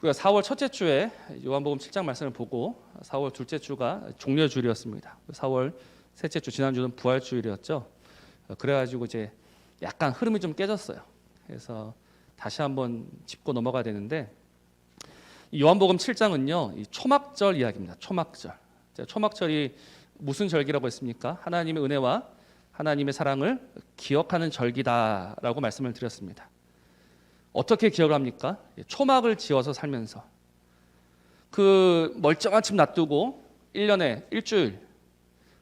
우리가 4월 첫째 주에 요한복음 7장 말씀을 보고 4월 둘째 주가 종려주일이었습니다. 4월 셋째 주 지난주는 부활주일이었죠. 그래가지고 이제 약간 흐름이 좀 깨졌어요. 그래서 다시 한번 짚고 넘어가야 되는데 요한복음 7장은요, 이 초막절 이야기입니다. 초막절. 초막절이 무슨 절기라고 했습니까? 하나님의 은혜와 하나님의 사랑을 기억하는 절기다라고 말씀을 드렸습니다. 어떻게 기억을 합니까? 초막을 지어서 살면서 그 멀쩡한 집 놔두고 1년에 일주일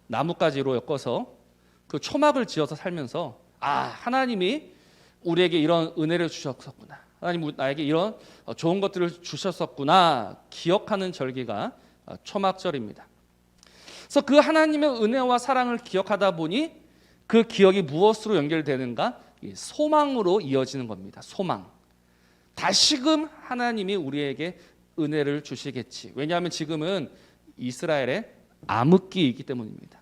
나뭇가지로 엮어서 그 초막을 지어서 살면서 하나님이 우리에게 이런 은혜를 주셨었구나, 하나님 나에게 이런 좋은 것들을 주셨었구나 기억하는 절기가 초막절입니다. 그래서 그 하나님의 은혜와 사랑을 기억하다 보니 그 기억이 무엇으로 연결되는가? 소망으로 이어지는 겁니다. 소망. 다시금 하나님이 우리에게 은혜를 주시겠지. 왜냐하면 지금은 이스라엘의 암흑기이기 때문입니다.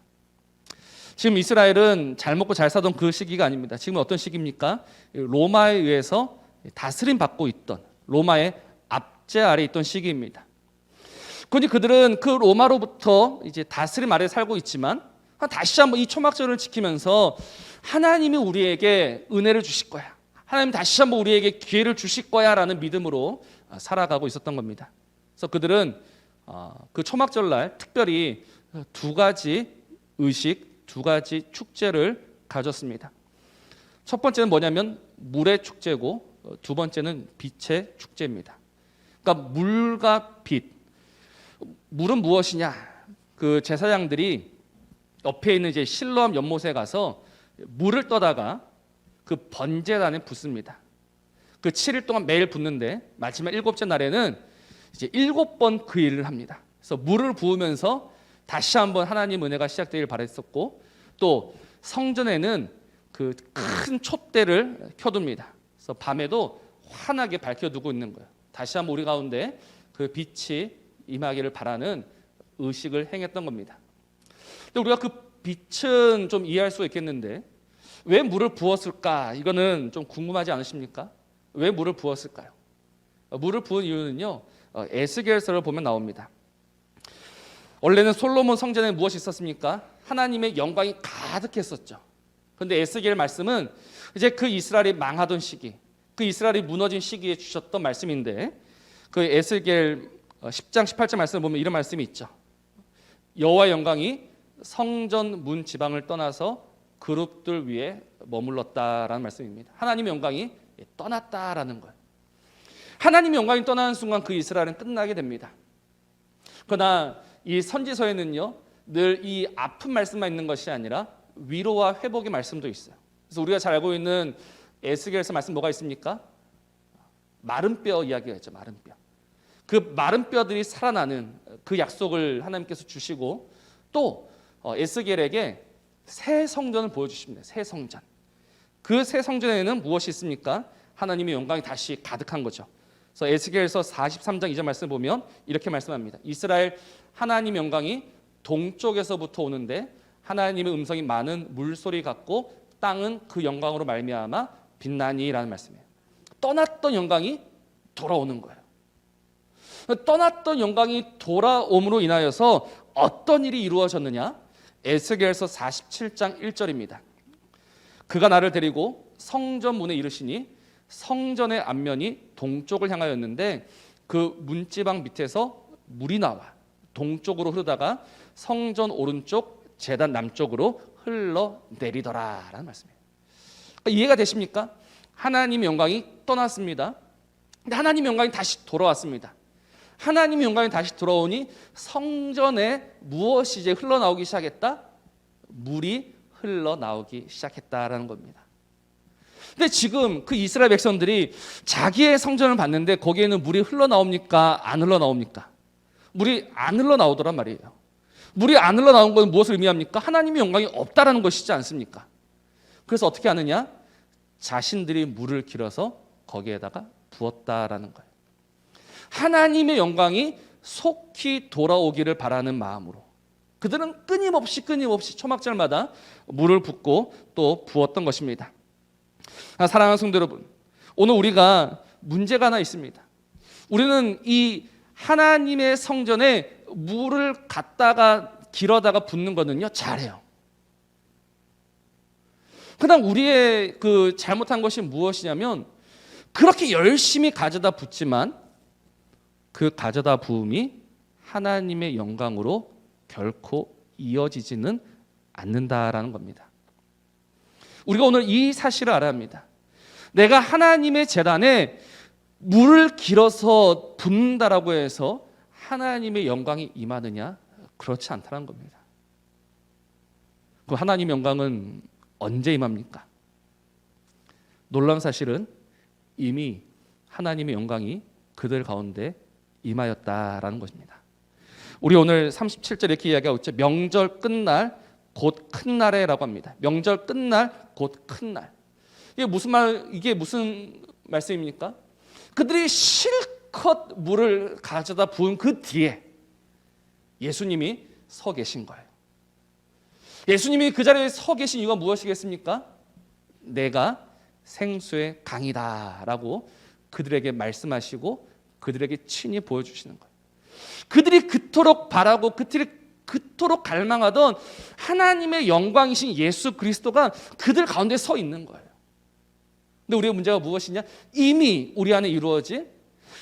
지금 이스라엘은 잘 먹고 잘 사던 그 시기가 아닙니다. 지금은 어떤 시기입니까? 로마에 의해서 다스림 받고 있던, 로마의 압제 아래 있던 시기입니다. 그런데 그들은 그 로마로부터 이제 다스림 아래 살고 있지만 다시 한번 이 초막절을 지키면서 하나님이 우리에게 은혜를 주실 거야, 하나님 다시 한번 우리에게 기회를 주실 거야 라는 믿음으로 살아가고 있었던 겁니다. 그래서 그들은 그 초막절날 특별히 두 가지 의식, 두 가지 축제를 가졌습니다. 첫 번째는 뭐냐면 물의 축제고, 두 번째는 빛의 축제입니다. 그러니까 물과 빛. 물은 무엇이냐? 그 제사장들이 옆에 있는 이제 실로암 연못에 가서 물을 떠다가 그 번제단에 붓습니다. 그 7일 동안 매일 붓는데 마지막 7째 날에는 이제 7번 그 일을 합니다. 그래서 물을 부으면서 다시 한번 하나님 은혜가 시작되길 바랬었고, 또 성전에는 그 큰 촛대를 켜둡니다. 그래서 밤에도 환하게 밝혀두고 있는 거예요. 다시 한번 우리 가운데 그 빛이 임하기를 바라는 의식을 행했던 겁니다. 근데 우리가 그 빛은 좀 이해할 수 있겠는데 왜 물을 부었을까? 이거는 좀 궁금하지 않으십니까? 왜 물을 부었을까요? 물을 부은 이유는요, 에스겔서를 보면 나옵니다. 원래는 솔로몬 성전에 무엇이 있었습니까? 하나님의 영광이 가득했었죠. 그런데 에스겔 말씀은 이제 그 이스라엘이 망하던 시기, 그 이스라엘이 무너진 시기에 주셨던 말씀인데, 그 에스겔 10장 18절 말씀을 보면 이런 말씀이 있죠. 여호와의 영광이 성전 문 지방을 떠나서 그룹들 위에 머물렀다라는 말씀입니다. 하나님의 영광이 떠났다라는 거예요. 하나님의 영광이 떠나는 순간 그 이스라엘은 끝나게 됩니다. 그러나 이 선지서에는요, 늘 이 아픈 말씀만 있는 것이 아니라 위로와 회복의 말씀도 있어요. 그래서 우리가 잘 알고 있는 에스겔서 말씀 뭐가 있습니까? 마른 뼈 이야기가 있죠. 마른 뼈. 그 마른 뼈들이 살아나는 그 약속을 하나님께서 주시고, 또 에스겔에게 새 성전을 보여주십니다. 새 성전. 그 새 성전에는 무엇이 있습니까? 하나님의 영광이 다시 가득한 거죠. 그래서 에스겔서 43장 2절 말씀을 보면 이렇게 말씀합니다. 이스라엘 하나님의 영광이 동쪽에서부터 오는데 하나님의 음성이 많은 물소리 같고 땅은 그 영광으로 말미암아 빛나니라는 말씀이에요. 떠났던 영광이 돌아오는 거예요. 떠났던 영광이 돌아옴으로 인하여서 어떤 일이 이루어졌느냐? 에스겔서 47장 1절입니다. 그가 나를 데리고 성전 문에 이르시니 성전의 앞면이 동쪽을 향하였는데 그 문지방 밑에서 물이 나와 동쪽으로 흐르다가 성전 오른쪽 제단 남쪽으로 흘러내리더라라는 말씀이에요. 이해가 되십니까? 하나님의 영광이 떠났습니다. 근데 하나님의 영광이 다시 돌아왔습니다. 하나님의 영광이 다시 돌아오니 성전에 무엇이 이제 흘러나오기 시작했다? 물이 흘러나오기 시작했다라는 겁니다. 근데 지금 그 이스라엘 백성들이 자기의 성전을 봤는데 거기에는 물이 흘러나옵니까? 안 흘러나옵니까? 물이 안 흘러나오더란 말이에요. 물이 안 흘러나온 건 무엇을 의미합니까? 하나님의 영광이 없다라는 것이지 않습니까? 그래서 어떻게 하느냐? 자신들이 물을 길어서 거기에다가 부었다라는 거예요. 하나님의 영광이 속히 돌아오기를 바라는 마음으로 그들은 끊임없이 초막절마다 물을 붓고 또 부었던 것입니다. 사랑하는 성도 여러분, 오늘 우리가 문제가 하나 있습니다. 우리는 이 하나님의 성전에 물을 갖다가 길어다가 붓는 거는요 잘해요. 그다음 우리의 그 잘못한 것이 무엇이냐면 그렇게 열심히 가져다 붓지만 그 가져다 부음이 하나님의 영광으로 결코 이어지지는 않는다라는 겁니다. 우리가 오늘 이 사실을 알아야 합니다. 내가 하나님의 제단에 물을 길어서 붓는다라고 해서 하나님의 영광이 임하느냐? 그렇지 않다는 겁니다. 그 하나님의 영광은 언제 임합니까? 놀라운 사실은 이미 하나님의 영광이 그들 가운데 임하였다라는 것입니다. 우리 오늘 37절 이렇게 이야기하고 있죠. 명절 끝날 곧 큰 날에라고 합니다. 명절 끝날 곧 큰 날. 이게 무슨 말씀입니까? 그들이 실컷 물을 가져다 부은 그 뒤에 예수님이 서 계신 거예요. 예수님이 그 자리에 서 계신 이유가 무엇이겠습니까? 내가 생수의 강이다라고 그들에게 말씀하시고 그들에게 친히 보여주시는 거예요. 그들이 그토록 바라고 그토록 갈망하던 하나님의 영광이신 예수 그리스도가 그들 가운데 서 있는 거예요. 근데 우리의 문제가 무엇이냐? 이미 우리 안에 이루어진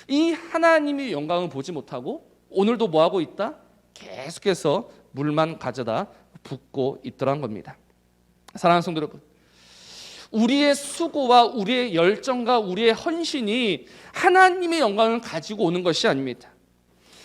이 하나님의 영광을 보지 못하고 오늘도 뭐하고 있다? 계속해서 물만 가져다 붓고 있더란 겁니다. 사랑하는 성도 여러분, 우리의 수고와 우리의 열정과 우리의 헌신이 하나님의 영광을 가지고 오는 것이 아닙니다.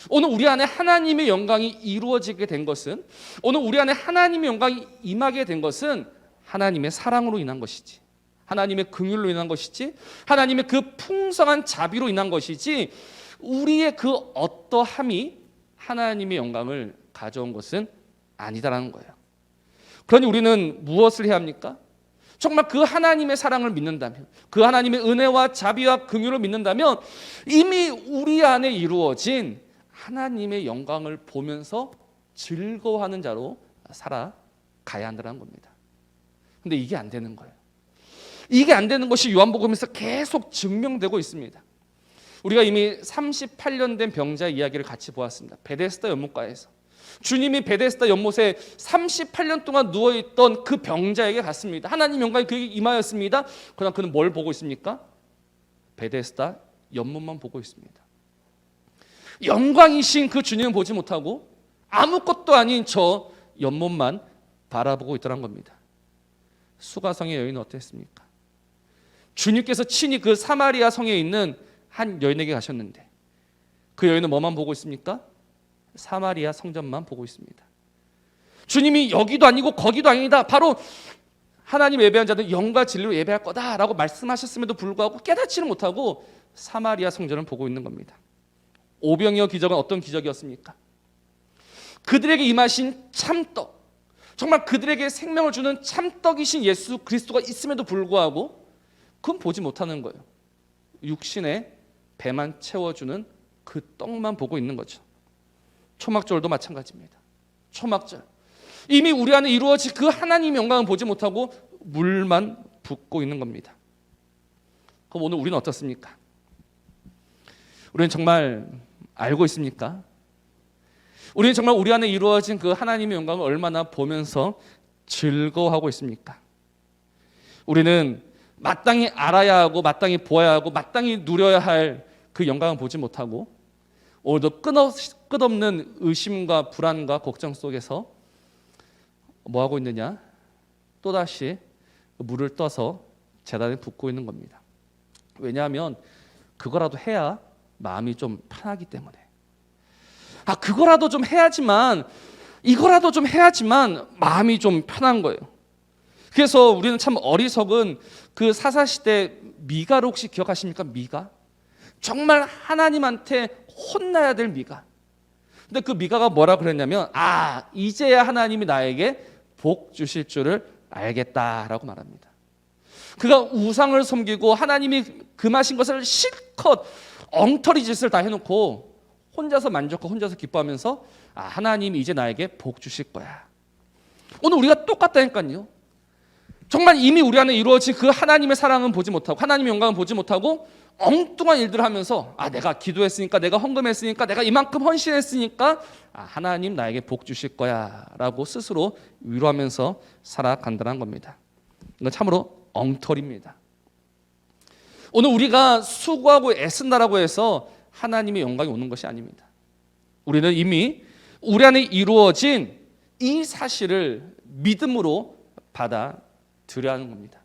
오늘 우리 안에 하나님의 영광이 이루어지게 된 것은, 오늘 우리 안에 하나님의 영광이 임하게 된 것은 하나님의 사랑으로 인한 것이지, 하나님의 긍휼로 인한 것이지, 하나님의 그 풍성한 자비로 인한 것이지, 우리의 그 어떠함이 하나님의 영광을 가져온 것은 아니다라는 거예요. 그러니 우리는 무엇을 해야 합니까? 정말 그 하나님의 사랑을 믿는다면, 그 하나님의 은혜와 자비와 긍휼을 믿는다면 이미 우리 안에 이루어진 하나님의 영광을 보면서 즐거워하는 자로 살아가야 한다는 겁니다. 근데 이게 안 되는 거예요. 이게 안 되는 것이 요한복음에서 계속 증명되고 있습니다. 우리가 이미 38년 된 병자 이야기를 같이 보았습니다. 베데스다 연못가에서 주님이 베데스다 연못에 38년 동안 누워있던 그 병자에게 갔습니다. 하나님 영광이 그에게 임하였습니다. 그러나 그는 뭘 보고 있습니까? 베데스다 연못만 보고 있습니다. 영광이신 그 주님을 보지 못하고 아무것도 아닌 저 연못만 바라보고 있더란 겁니다. 수가성의 여인은 어땠습니까? 주님께서 친히 그 사마리아 성에 있는 한 여인에게 가셨는데 그 여인은 뭐만 보고 있습니까? 사마리아 성전만 보고 있습니다. 주님이 여기도 아니고 거기도 아니다, 바로 하나님 예배한 자들은 영과 진리로 예배할 거다라고 말씀하셨음에도 불구하고 깨닫지를 못하고 사마리아 성전을 보고 있는 겁니다. 오병이어 기적은 어떤 기적이었습니까? 그들에게 임하신 참떡, 정말 그들에게 생명을 주는 참떡이신 예수 그리스도가 있음에도 불구하고 그건 보지 못하는 거예요. 육신의 배만 채워주는 그 떡만 보고 있는 거죠. 초막절도 마찬가지입니다. 초막절, 이미 우리 안에 이루어진 그 하나님의 영광을 보지 못하고 물만 붓고 있는 겁니다. 그럼 오늘 우리는 어떻습니까? 우리는 정말 알고 있습니까? 우리는 정말 우리 안에 이루어진 그 하나님의 영광을 얼마나 보면서 즐거워하고 있습니까? 우리는 마땅히 알아야 하고 마땅히 보아야 하고 마땅히 누려야 할 그 영광을 보지 못하고 오늘도 끝없는 의심과 불안과 걱정 속에서 뭐하고 있느냐? 또다시 물을 떠서 제단에 붓고 있는 겁니다. 왜냐하면 그거라도 해야 마음이 좀 편하기 때문에. 그거라도 좀 해야지만, 이거라도 좀 해야지만 마음이 좀 편한 거예요. 그래서 우리는 참 어리석은 그 사사시대 미가를 혹시 기억하십니까? 미가? 정말 하나님한테 혼나야 될 미가. 근데 그 미가가 뭐라 그랬냐면, 이제야 하나님이 나에게 복 주실 줄을 알겠다라고 말합니다. 그가 우상을 섬기고 하나님이 금하신 것을 실컷 엉터리 짓을 다 해놓고 혼자서 만족하고 혼자서 기뻐하면서 하나님이 이제 나에게 복 주실 거야. 오늘 우리가 똑같다니까요. 정말 이미 우리 안에 이루어진 그 하나님의 사랑은 보지 못하고 하나님의 영광은 보지 못하고 엉뚱한 일들을 하면서 내가 기도했으니까, 내가 헌금했으니까, 내가 이만큼 헌신했으니까 하나님 나에게 복 주실 거야 라고 스스로 위로하면서 살아간다는 겁니다. 이건 참으로 엉터리입니다. 오늘 우리가 수고하고 애쓴다라고 해서 하나님의 영광이 오는 것이 아닙니다. 우리는 이미 우리 안에 이루어진 이 사실을 믿음으로 받아들여야 하는 겁니다.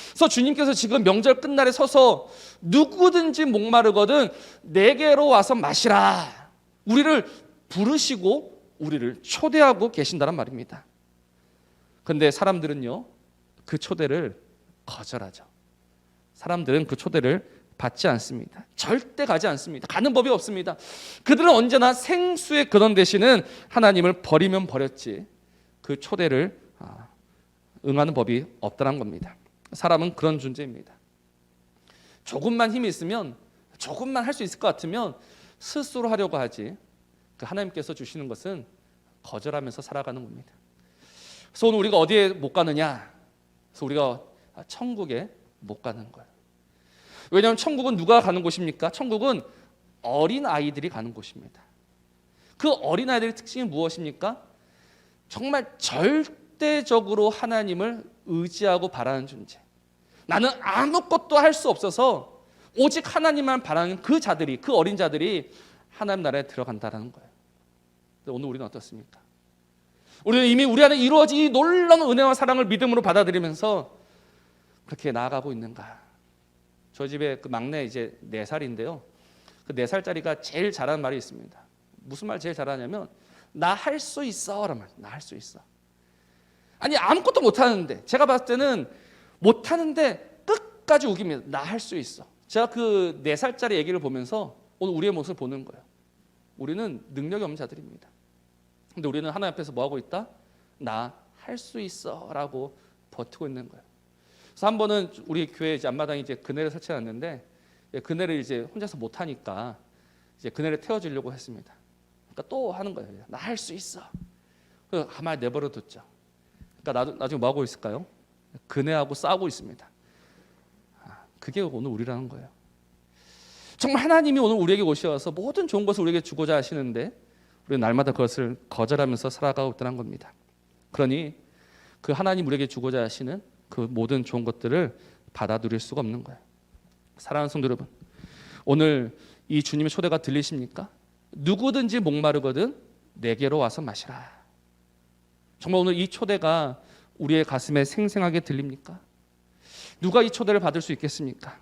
그래서 주님께서 지금 명절 끝날에 서서 누구든지 목마르거든 내게로 와서 마시라, 우리를 부르시고 우리를 초대하고 계신다는 말입니다. 그런데 사람들은요, 그 초대를 거절하죠. 사람들은 그 초대를 받지 않습니다. 절대 가지 않습니다. 가는 법이 없습니다. 그들은 언제나 생수의 근원 되시는 하나님을 버리면 버렸지 그 초대를 응하는 법이 없다는 겁니다. 사람은 그런 존재입니다. 조금만 힘이 있으면, 조금만 할 수 있을 것 같으면 스스로 하려고 하지, 그 하나님께서 주시는 것은 거절하면서 살아가는 겁니다. 그래서 오늘 우리가 어디에 못 가느냐? 그래서 우리가 천국에 못 가는 거예요. 왜냐하면 천국은 누가 가는 곳입니까? 천국은 어린 아이들이 가는 곳입니다. 그 어린 아이들의 특징이 무엇입니까? 정말 절대적으로 하나님을 의지하고 바라는 존재. 나는 아무것도 할 수 없어서 오직 하나님만 바라는 그 자들이, 그 어린 자들이 하나님 나라에 들어간다는 거예요. 오늘 우리는 어떻습니까? 우리는 이미 우리 안에 이루어진 이 놀라운 은혜와 사랑을 믿음으로 받아들이면서 그렇게 나아가고 있는가? 저희 집에 그 막내 이제 4살인데요. 그 4살짜리가 제일 잘하는 말이 있습니다. 무슨 말 제일 잘하냐면 나 할 수 있어 라는 말. 나 할 수 있어. 아니 아무것도 못하는데, 제가 봤을 때는 못하는데 끝까지 우깁니다. 나 할 수 있어. 제가 그 4살짜리 얘기를 보면서 오늘 우리의 모습을 보는 거예요. 우리는 능력이 없는 자들입니다. 근데 우리는 하나님 앞에서 뭐 하고 있다? 나 할 수 있어 라고 버티고 있는 거예요. 그래서 한 번은 우리 교회 이제 앞마당에 이제 그네를 설치해놨는데, 그네를 이제 혼자서 못 하니까 이제 그네를 태워주려고 했습니다. 그러니까 또 하는 거예요. 나 할 수 있어. 그래서 가만히 내버려 뒀죠. 그러니까 나중에 뭐 하고 있을까요? 그네하고 싸우고 있습니다. 그게 오늘 우리라는 거예요. 정말 하나님이 오늘 우리에게 오셔서 모든 좋은 것을 우리에게 주고자 하시는데 우리는 날마다 그것을 거절하면서 살아가고 있다는 겁니다. 그러니 그 하나님 우리에게 주고자 하시는 그 모든 좋은 것들을 받아 누릴 수가 없는 거예요. 사랑하는 성도 여러분, 오늘 이 주님의 초대가 들리십니까? 누구든지 목마르거든 내게로 와서 마시라. 정말 오늘 이 초대가 우리의 가슴에 생생하게 들립니까? 누가 이 초대를 받을 수 있겠습니까?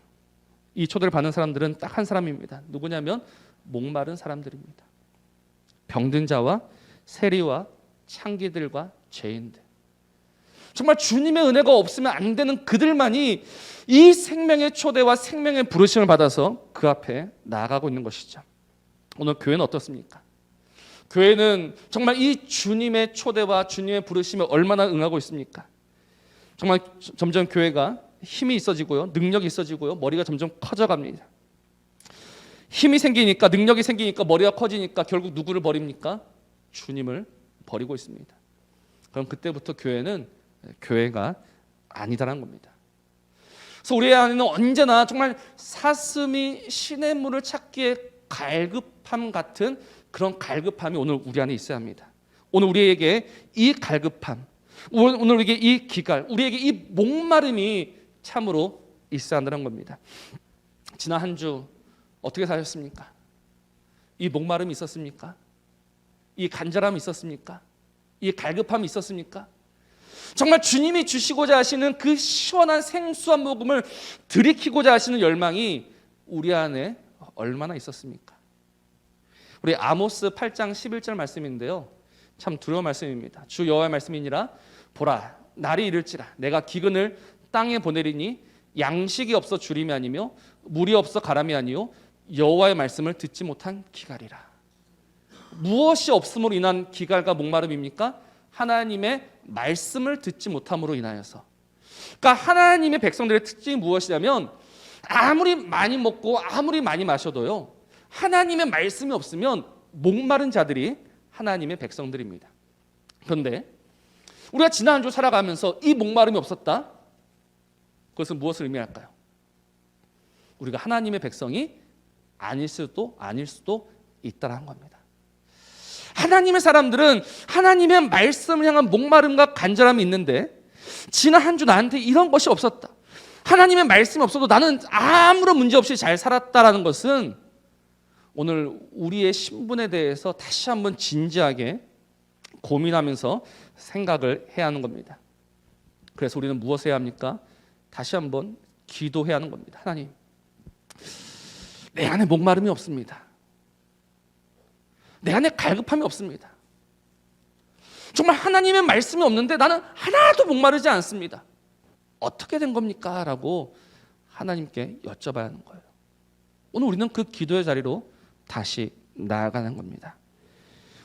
이 초대를 받는 사람들은 딱 한 사람입니다. 누구냐면 목마른 사람들입니다. 병든 자와 세리와 창기들과 죄인들. 정말 주님의 은혜가 없으면 안 되는 그들만이 이 생명의 초대와 생명의 부르심을 받아서 그 앞에 나아가고 있는 것이죠. 오늘 교회는 어떻습니까? 교회는 정말 이 주님의 초대와 주님의 부르심에 얼마나 응하고 있습니까? 정말 점점 교회가 힘이 있어지고요, 능력이 있어지고요, 머리가 점점 커져갑니다. 힘이 생기니까, 능력이 생기니까, 머리가 커지니까 결국 누구를 버립니까? 주님을 버리고 있습니다. 그럼 그때부터 교회는 교회가 아니다라는 겁니다. 그래서 우리 안에는 언제나 정말 사슴이 시냇물을 찾기에 갈급함 같은 그런 갈급함이 오늘 우리 안에 있어야 합니다. 오늘 우리에게 이 갈급함, 오늘 우리에게 이 기갈, 우리에게 이 목마름이 참으로 있어야 한다는 겁니다. 지난 한 주 어떻게 사셨습니까? 이 목마름이 있었습니까? 이 간절함이 있었습니까? 이 갈급함이 있었습니까? 정말 주님이 주시고자 하시는 그 시원한 생수한 모금을 들이키고자 하시는 열망이 우리 안에 얼마나 있었습니까? 우리 아모스 8장 11절 말씀인데요, 참 두려운 말씀입니다. 주 여호와의 말씀이니라. 보라, 날이 이를지라 내가 기근을 땅에 보내리니 양식이 없어 주림이 아니며 물이 없어 가람이 아니요 여호와의 말씀을 듣지 못한 기갈이라. 무엇이 없음으로 인한 기갈과 목마름입니까? 하나님의 말씀을 듣지 못함으로 인하여서. 그러니까 하나님의 백성들의 특징이 무엇이냐면 아무리 많이 먹고 아무리 많이 마셔도요, 하나님의 말씀이 없으면 목마른 자들이 하나님의 백성들입니다. 그런데 우리가 지난 한 주 살아가면서 이 목마름이 없었다? 그것은 무엇을 의미할까요? 우리가 하나님의 백성이 아닐 수도 있다는 겁니다. 하나님의 사람들은 하나님의 말씀을 향한 목마름과 간절함이 있는데 지난 한 주 나한테 이런 것이 없었다. 하나님의 말씀이 없어도 나는 아무런 문제 없이 잘 살았다라는 것은 오늘 우리의 신분에 대해서 다시 한번 진지하게 고민하면서 생각을 해야 하는 겁니다. 그래서 우리는 무엇을 해야 합니까? 다시 한번 기도해야 하는 겁니다. 하나님, 내 안에 목마름이 없습니다. 내 안에 갈급함이 없습니다. 정말 하나님의 말씀이 없는데 나는 하나도 목마르지 않습니다. 어떻게 된 겁니까? 라고 하나님께 여쭤봐야 하는 거예요. 오늘 우리는 그 기도의 자리로 다시 나아가는 겁니다.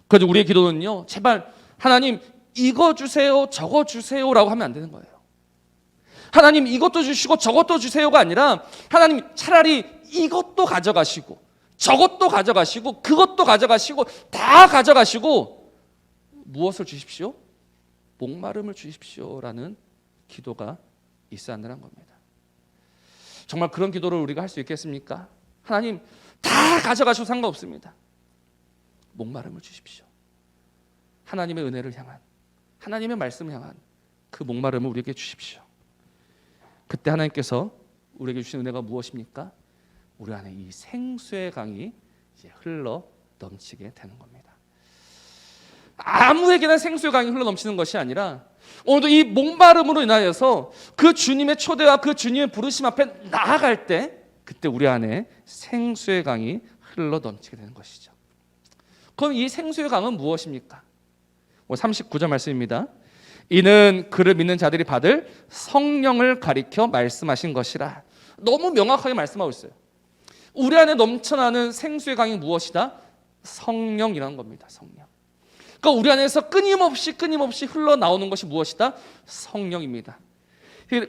그래서 우리의 기도는요, 제발 하나님 이거 주세요, 저거 주세요라고 하면 안 되는 거예요. 하나님 이것도 주시고 저것도 주세요가 아니라 하나님 차라리 이것도 가져가시고 저것도 가져가시고 그것도 가져가시고 다 가져가시고 무엇을 주십시오? 목마름을 주십시오라는 기도가 있어야 한다는 겁니다. 정말 그런 기도를 우리가 할 수 있겠습니까? 하나님 다 가져가셔도 상관없습니다. 목마름을 주십시오. 하나님의 은혜를 향한, 하나님의 말씀을 향한 그 목마름을 우리에게 주십시오. 그때 하나님께서 우리에게 주신 은혜가 무엇입니까? 우리 안에 이 생수의 강이 이제 흘러 넘치게 되는 겁니다. 아무에게나 생수의 강이 흘러 넘치는 것이 아니라 오늘도 이 목마름으로 인하여서 그 주님의 초대와 그 주님의 부르심 앞에 나아갈 때 그때 우리 안에 생수의 강이 흘러 넘치게 되는 것이죠. 그럼 이 생수의 강은 무엇입니까? 39절 말씀입니다. 이는 그를 믿는 자들이 받을 성령을 가리켜 말씀하신 것이라. 너무 명확하게 말씀하고 있어요. 우리 안에 넘쳐나는 생수의 강이 무엇이다? 성령이라는 겁니다. 성령. 그러니까 우리 안에서 끊임없이 흘러나오는 것이 무엇이다? 성령입니다.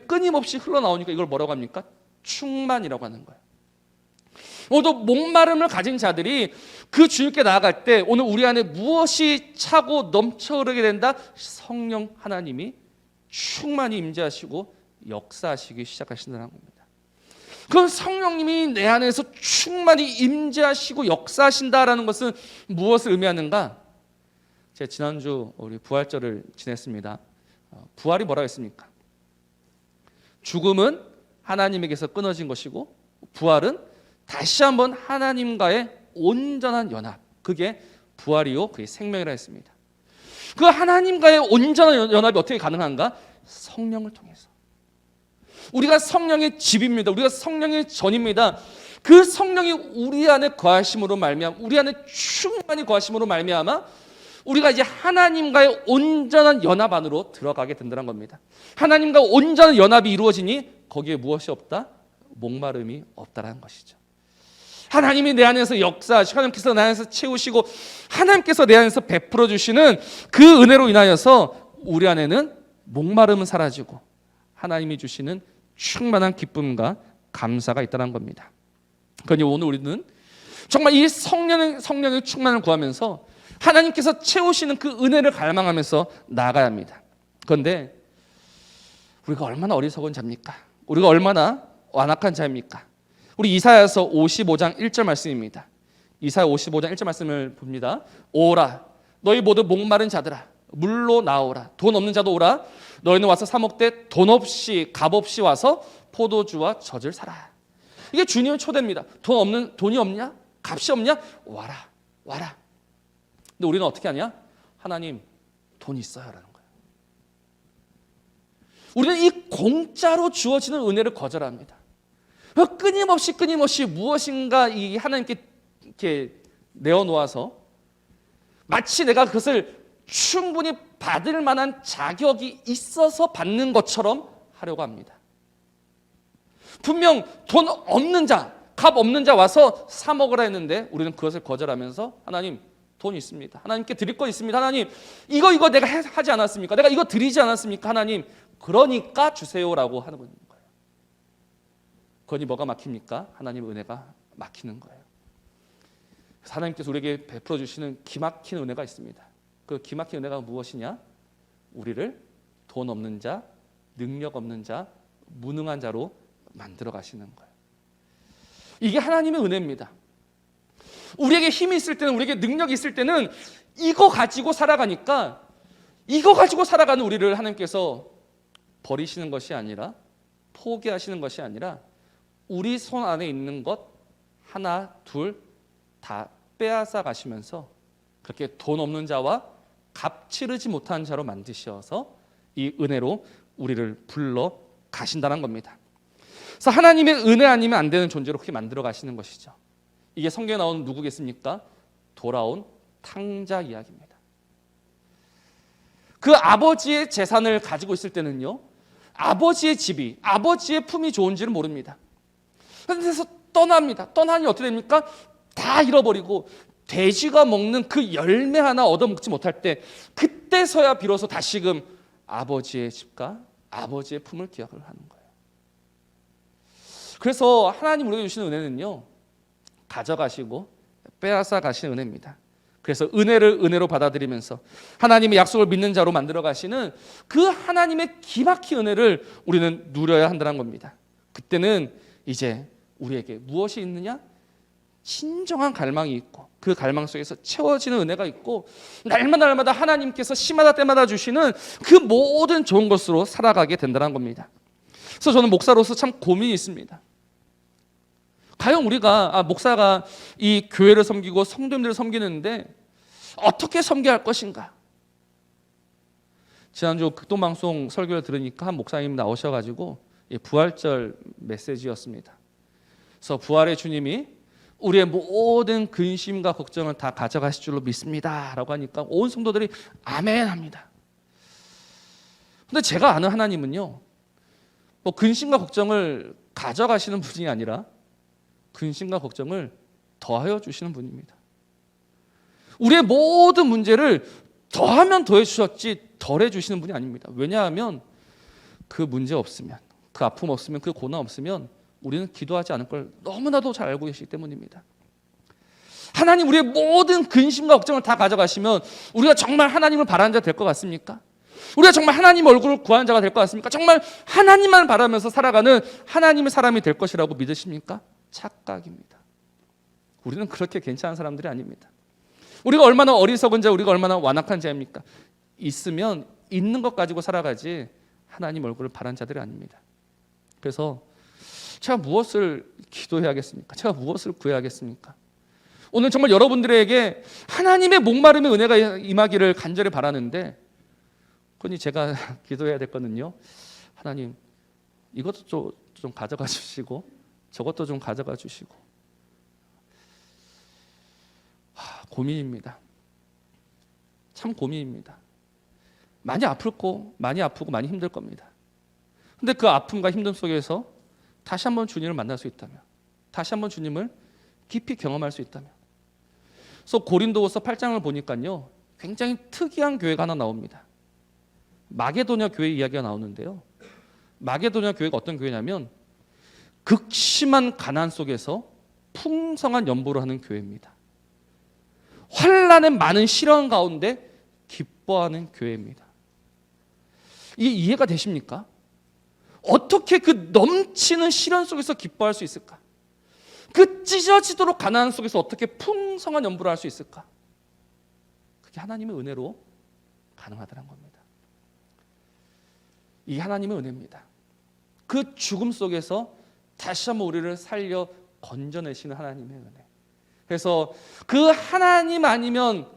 끊임없이 흘러나오니까 이걸 뭐라고 합니까? 충만이라고 하는 거예요. 오늘도 목마름을 가진 자들이 그 주님께 나아갈 때 오늘 우리 안에 무엇이 차고 넘쳐 흐르게 된다? 성령 하나님이 충만히 임재하시고 역사하시기 시작하신다는 겁니다. 그 성령님이 내 안에서 충만히 임재하시고 역사하신다라는 것은 무엇을 의미하는가? 제가 지난주 우리 부활절을 지냈습니다. 부활이 뭐라고 했습니까? 죽음은 하나님에게서 끊어진 것이고 부활은 다시 한번 하나님과의 온전한 연합, 그게 부활이요, 그게 생명이라 했습니다. 그 하나님과의 온전한 연합이 어떻게 가능한가? 성령을 통해서. 우리가 성령의 집입니다. 우리가 성령의 전입니다. 그 성령이 우리 안에 거하심으로 말미암아, 우리 안에 충만히 거하심으로 말미암아 우리가 이제 하나님과의 온전한 연합 안으로 들어가게 된다는 겁니다. 하나님과 온전한 연합이 이루어지니 거기에 무엇이 없다? 목마름이 없다라는 것이죠. 하나님이 내 안에서 역사하시고 하나님께서 내 안에서 채우시고 하나님께서 내 안에서 베풀어 주시는 그 은혜로 인하여서 우리 안에는 목마름은 사라지고 하나님이 주시는 충만한 기쁨과 감사가 있다는 겁니다. 그러니 오늘 우리는 정말 이 성령의 충만을 구하면서 하나님께서 채우시는 그 은혜를 갈망하면서 나아가야 합니다. 그런데 우리가 얼마나 어리석은 자입니까? 우리가 얼마나 완악한 자입니까? 우리 이사야서 55장 1절 말씀입니다. 이사야 55장 1절 말씀을 봅니다. 오라 너희 모두 목마른 자들아 물로 나오라. 돈 없는 자도 오라. 너희는 와서 사 먹되 돈 없이 값 없이 와서 포도주와 젖을 사라. 이게 주님의 초대입니다. 돈이 없냐? 값이 없냐? 와라. 근데 우리는 어떻게 하냐? 하나님 돈 있어요라는 거예요. 우리는 이 공짜로 주어지는 은혜를 거절합니다. 끊임없이 무엇인가 이 하나님께 이렇게 내어놓아서 마치 내가 그것을 충분히 받을 만한 자격이 있어서 받는 것처럼 하려고 합니다. 분명 돈 없는 자, 값 없는 자 와서 사 먹으라 했는데 우리는 그것을 거절하면서 하나님 돈 있습니다. 하나님께 드릴 거 있습니다. 하나님 이거 내가 하지 않았습니까? 내가 이거 드리지 않았습니까? 하나님 그러니까 주세요라고 하는 거예요. 그러니 뭐가 막힙니까? 하나님 은혜가 막히는 거예요. 하나님께서 우리에게 베풀어 주시는 기막힌 은혜가 있습니다. 그 기막힌 은혜가 무엇이냐? 우리를 돈 없는 자, 능력 없는 자, 무능한 자로 만들어 가시는 거예요. 이게 하나님의 은혜입니다. 우리에게 힘이 있을 때는, 우리에게 능력이 있을 때는 이거 가지고 살아가니까, 이거 가지고 살아가는 우리를 하나님께서 버리시는 것이 아니라, 포기하시는 것이 아니라 우리 손 안에 있는 것 하나 둘 다 빼앗아 가시면서 그렇게 돈 없는 자와 값 치르지 못한 자로 만드셔서 이 은혜로 우리를 불러 가신다는 겁니다. 그래서 하나님의 은혜 아니면 안 되는 존재로 그렇게 만들어 가시는 것이죠. 이게 성경에 나오는 누구겠습니까? 돌아온 탕자 이야기입니다. 그 아버지의 재산을 가지고 있을 때는요, 아버지의 집이, 아버지의 품이 좋은지를 모릅니다. 그래서 떠납니다. 떠나니 어떻게 됩니까? 다 잃어버리고 돼지가 먹는 그 열매 하나 얻어먹지 못할 때, 그때서야 비로소 다시금 아버지의 집과 아버지의 품을 기억을 하는 거예요. 그래서 하나님 우리에게 주시는 은혜는요, 가져가시고 빼앗아 가시는 은혜입니다. 그래서 은혜를 은혜로 받아들이면서 하나님의 약속을 믿는 자로 만들어 가시는 그 하나님의 기막힌 은혜를 우리는 누려야 한다는 겁니다. 그때는 이제 우리에게 무엇이 있느냐? 진정한 갈망이 있고, 그 갈망 속에서 채워지는 은혜가 있고, 날마다 하나님께서 시마다 때마다 주시는 그 모든 좋은 것으로 살아가게 된다는 겁니다. 그래서 저는 목사로서 참 고민이 있습니다. 과연 우리가, 목사가 이 교회를 섬기고 성도님들을 섬기는데 어떻게 섬겨야 할 것인가? 지난주 극동방송 설교를 들으니까 한 목사님 나오셔가지고 부활절 메시지였습니다. 그래서 부활의 주님이 우리의 모든 근심과 걱정을 다 가져가실 줄로 믿습니다 라고 하니까 온 성도들이 아멘 합니다. 근데 제가 아는 하나님은요, 뭐 근심과 걱정을 가져가시는 분이 아니라 근심과 걱정을 더하여 주시는 분입니다. 우리의 모든 문제를 더하면 더해 주셨지 덜해 주시는 분이 아닙니다. 왜냐하면 그 문제 없으면, 그 아픔 없으면, 그 고난 없으면 우리는 기도하지 않을 걸 너무나도 잘 알고 계시기 때문입니다. 하나님 우리의 모든 근심과 걱정을 다 가져가시면 우리가 정말 하나님을 바라는 자 될 것 같습니까? 우리가 정말 하나님 얼굴을 구하는 자가 될 것 같습니까? 정말 하나님만 바라면서 살아가는 하나님의 사람이 될 것이라고 믿으십니까? 착각입니다. 우리는 그렇게 괜찮은 사람들이 아닙니다. 우리가 얼마나 어리석은 자, 우리가 얼마나 완악한 자입니까? 있으면 있는 것 가지고 살아가지 하나님 얼굴을 바라는 자들이 아닙니다. 그래서 제가 무엇을 기도해야겠습니까? 제가 무엇을 구해야겠습니까? 오늘 정말 여러분들에게 하나님의 목마름의 은혜가 임하기를 간절히 바라는데, 그러니 제가 기도해야 될 거는요, 하나님 이것도 좀 가져가 주시고 저것도 좀 가져가 주시고. 고민입니다. 참 고민입니다. 많이 아프고 많이 힘들 겁니다. 근데 그 아픔과 힘듦 속에서 다시 한번 주님을 만날 수 있다면, 다시 한번 주님을 깊이 경험할 수 있다면. 그래서 고린도후서 8장을 보니까요, 굉장히 특이한 교회가 하나 나옵니다. 마게도냐 교회 이야기가 나오는데요, 마게도냐 교회가 어떤 교회냐면 극심한 가난 속에서 풍성한 연보를 하는 교회입니다. 환난의 많은 시련 가운데 기뻐하는 교회입니다. 이게 이해가 되십니까? 어떻게 그 넘치는 시련 속에서 기뻐할 수 있을까? 그 찢어지도록 가난한 속에서 어떻게 풍성한 연보를 할 수 있을까? 그게 하나님의 은혜로 가능하다는 겁니다. 이게 하나님의 은혜입니다. 그 죽음 속에서 다시 한번 우리를 살려 건져내시는 하나님의 은혜. 그래서 그 하나님 아니면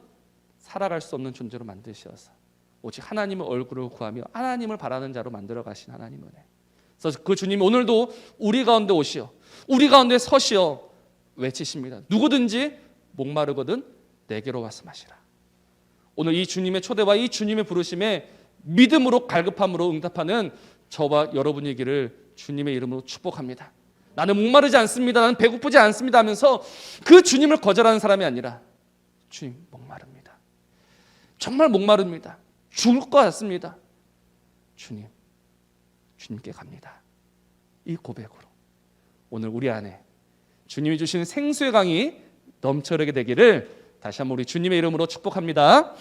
살아갈 수 없는 존재로 만드셔서 오직 하나님의 얼굴을 구하며 하나님을 바라는 자로 만들어 가신 하나님의 은혜. 그래서 그 주님이 오늘도 우리 가운데 오시어 우리 가운데 서시어 외치십니다. 누구든지 목마르거든 내게로 와서 마시라. 오늘 이 주님의 초대와 이 주님의 부르심에 믿음으로 갈급함으로 응답하는 저와 여러분이기를 주님의 이름으로 축복합니다. 나는 목마르지 않습니다, 나는 배고프지 않습니다 하면서 그 주님을 거절하는 사람이 아니라, 주님 목마릅니다, 정말 목마릅니다, 죽을 것 같습니다, 주님께 갑니다. 이 고백으로 오늘 우리 안에 주님이 주시는 생수의 강이 넘쳐흐르게 되기를 다시 한번 우리 주님의 이름으로 축복합니다.